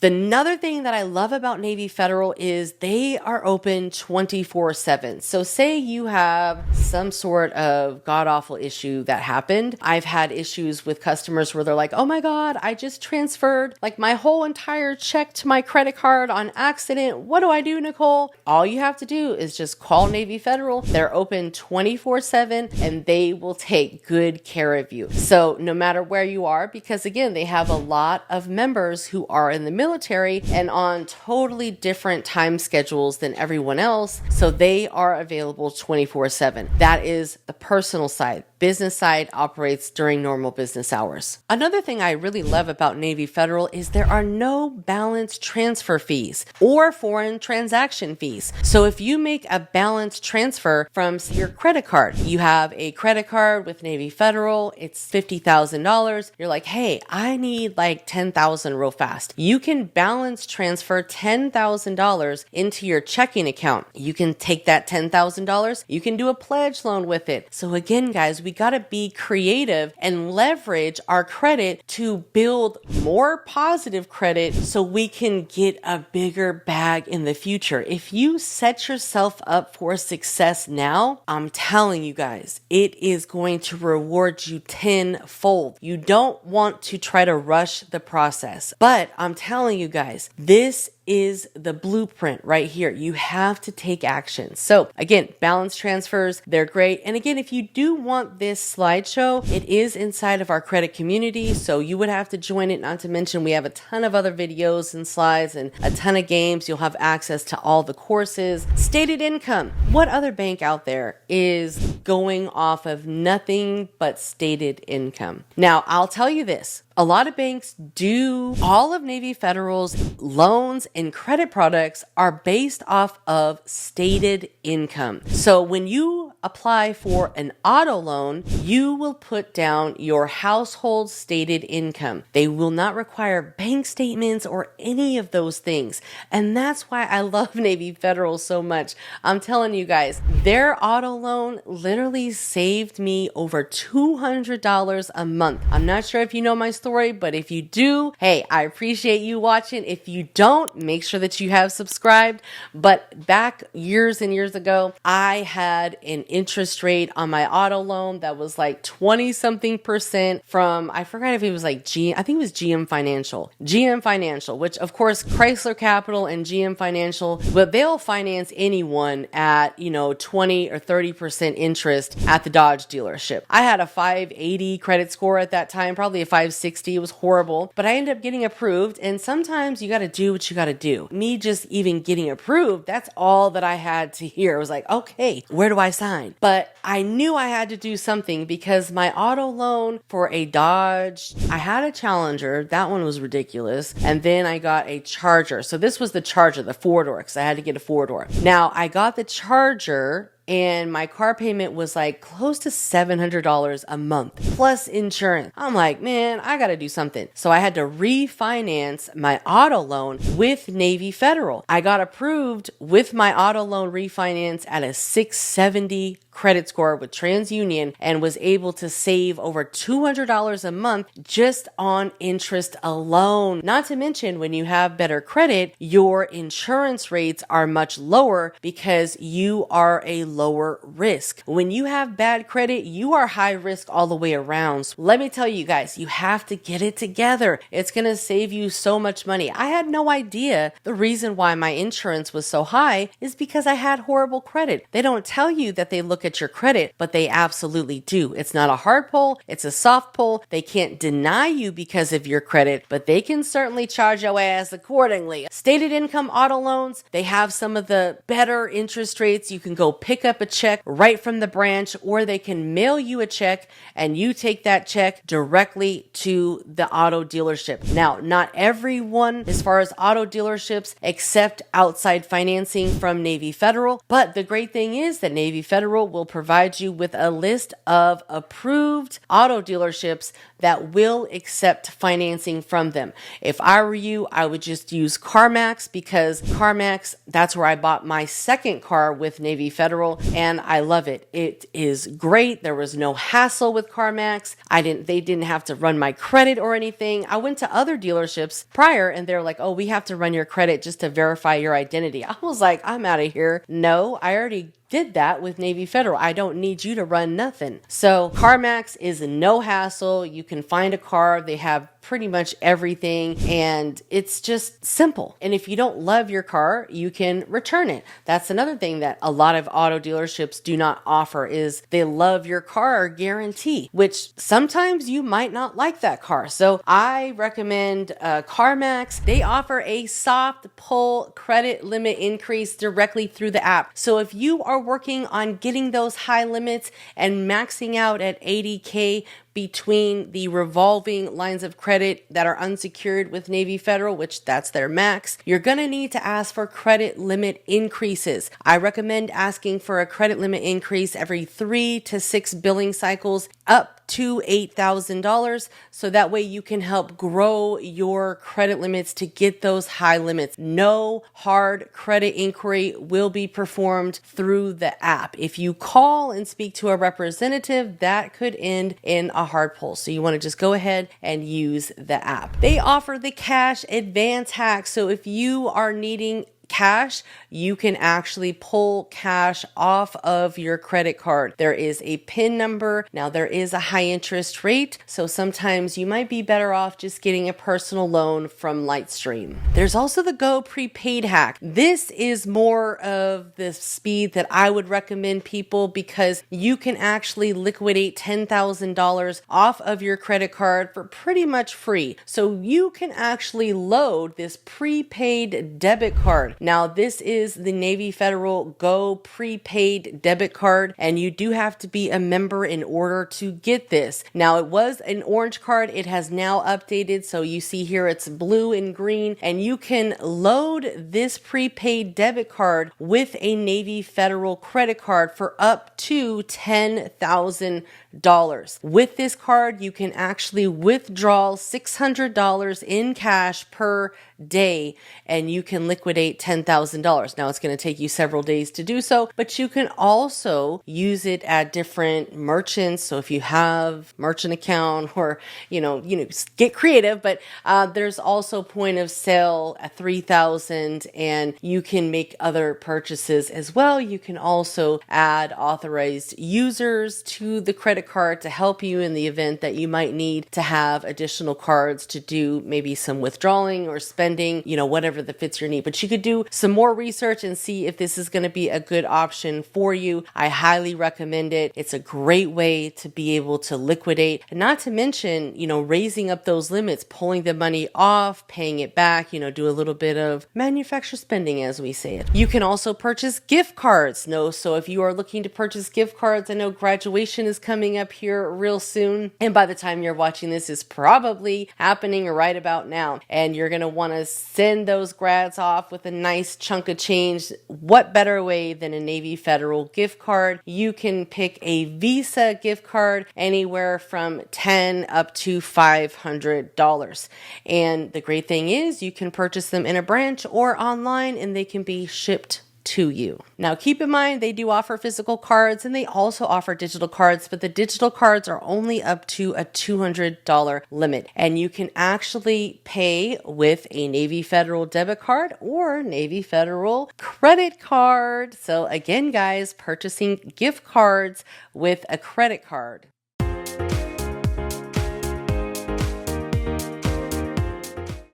Another thing that I love about Navy Federal is they are open 24/7. So say you have some sort of god-awful issue that happened. I've had issues with customers where they're like, oh my God, I just transferred like my whole entire check to my credit card on accident. What do I do, Nicole? All you have to do is just call Navy Federal. They're open 24/7 and they will take good care of you. So no matter where you are, because again, they have a lot of members who are in the military and on totally different time schedules than everyone else. So they are available 24/7. That is the personal side. Business side operates during normal business hours. Another thing I really love about Navy Federal is there are no balance transfer fees or foreign transaction fees. So if you make a balance transfer from your credit card, you have a credit card with Navy Federal, it's $50,000. You're like, hey, I need like $10,000 real fast. You can balance transfer $10,000 into your checking account. You can take that $10,000. You can do a pledge loan with it. So again, guys, we got to be creative and leverage our credit to build more positive credit so we can get a bigger bag in the future. If you set yourself up for success now, I'm telling you guys, it is going to reward you tenfold. You don't want to try to rush the process, but I'm telling you guys, this is the blueprint right here. You have to take action. So again, balance transfers, they're great. And again, if you do want this slideshow, it is inside of our credit community. So you would have to join it. Not to mention, we have a ton of other videos and slides and a ton of games. You'll have access to all the courses. Stated income. What other bank out there is going off of nothing but stated income? Now, I'll tell you this. A lot of banks do. All of Navy Federal's loans and credit products are based off of stated income. So when you apply for an auto loan, you will put down your household stated income. They will not require bank statements or any of those things. And that's why I love Navy Federal so much. I'm telling you guys, their auto loan literally saved me over $200 a month. I'm not sure if you know my story, but if you do, hey, I appreciate you watching. If you don't, make sure that you have subscribed. But back years and years ago, I had an interest rate on my auto loan that was like 20 something percent from, I forgot if it was like I think it was GM Financial, which of course Chrysler Capital and GM Financial, but they'll finance anyone at, 20 or 30% interest at the Dodge dealership. I had a 580 credit score at that time, probably a 560. It was horrible, but I ended up getting approved. And sometimes you got to do what you got to do. Me just even getting approved, that's all that I had to hear. I was like, okay, where do I sign? But I knew I had to do something because my auto loan for a Dodge, I had a Challenger. That one was ridiculous. And then I got a Charger. So this was the Charger, the four-door, because I had to get a four-door. Now I got the Charger and my car payment was like close to $700 a month plus insurance. I'm like, man, I got to do something. So I had to refinance my auto loan with Navy Federal. I got approved with my auto loan refinance at a 670 credit score with TransUnion and was able to save over $200 a month just on interest alone. Not to mention, when you have better credit, your insurance rates are much lower because you are a lower risk. When you have bad credit, you are high risk all the way around. So let me tell you guys, you have to get it together. It's going to save you so much money. I had no idea the reason why my insurance was so high is because I had horrible credit. They don't tell you that they look at your credit, but they absolutely do. It's not a hard pull, it's a soft pull. They can't deny you because of your credit, but they can certainly charge your ass accordingly. Stated income auto loans, they have some of the better interest rates. You can go pick up a check right from the branch, or they can mail you a check and you take that check directly to the auto dealership. Now, not everyone, as far as auto dealerships, accept outside financing from Navy Federal, but the great thing is that Navy Federal will provide you with a list of approved auto dealerships that will accept financing from them. If I were you, I would just use CarMax, because CarMax, that's where I bought my second car with Navy Federal, and I love it. It is great. There was no hassle with CarMax. They didn't have to run my credit or anything. I went to other dealerships prior and they're like, oh, we have to run your credit just to verify your identity. I was like, I'm out of here. No, I already did that with Navy Federal. I don't need you to run nothing. So CarMax is no hassle. You can find a car. They have pretty much everything, and it's just simple. And if you don't love your car, you can return it. That's another thing that a lot of auto dealerships do not offer, is they love your car guarantee, which sometimes you might not like that car. So I recommend CarMax. They offer a soft pull credit limit increase directly through the app. So if you are working on getting those high limits and maxing out at $80K between the revolving lines of credit that are unsecured with Navy Federal, which that's their max, you're going to need to ask for credit limit increases. I recommend asking for a credit limit increase every 3 to 6 billing cycles, up to $8,000, so that way you can help grow your credit limits to get those high limits. No hard credit inquiry will be performed through the app. If you call and speak to a representative, that could end in a hard pull. So you want to just go ahead and use the app. They offer the cash advance hack. So if you are needing cash, you can actually pull cash off of your credit card. There is a PIN number. Now there is a high interest rate, so sometimes you might be better off just getting a personal loan from Lightstream. There's also the Go prepaid hack. This is more of the speed that I would recommend people, because you can actually liquidate $10,000 off of your credit card for pretty much free. So you can actually load this prepaid debit card. Now, this is the Navy Federal Go prepaid debit card, and you do have to be a member in order to get this. Now, it was an orange card. It has now updated. So you see here it's blue and green, and you can load this prepaid debit card with a Navy Federal credit card for up to $10,000. With this card, you can actually withdraw $600 in cash per day, and you can liquidate $10,000. Now, it's going to take you several days to do so, but you can also use it at different merchants. So if you have merchant account, or get creative, but there's also point of sale at 3,000, and you can make other purchases as well. You can also add authorized users to the credit card to help you in the event that you might need to have additional cards to do maybe some withdrawing or spending, whatever that fits your need. But you could do some more research and see if this is going to be a good option for you. I highly recommend it. It's a great way to be able to liquidate, and not to mention, raising up those limits, pulling the money off, paying it back, do a little bit of manufacturer spending, as we say it. You can also purchase gift cards. So if you are looking to purchase gift cards, I know graduation is coming up here real soon, and by the time you're watching this, is probably happening right about now, and you're going to want to send those grads off with a nice chunk of change. What better way than a Navy Federal gift card? You can pick a Visa gift card anywhere from $10 up to $500. And the great thing is you can purchase them in a branch or online, and they can be shipped to you. Now, keep in mind, they do offer physical cards and they also offer digital cards, but the digital cards are only up to a $200 limit. And you can actually pay with a Navy Federal debit card or Navy Federal credit card. So again, guys, purchasing gift cards with a credit card.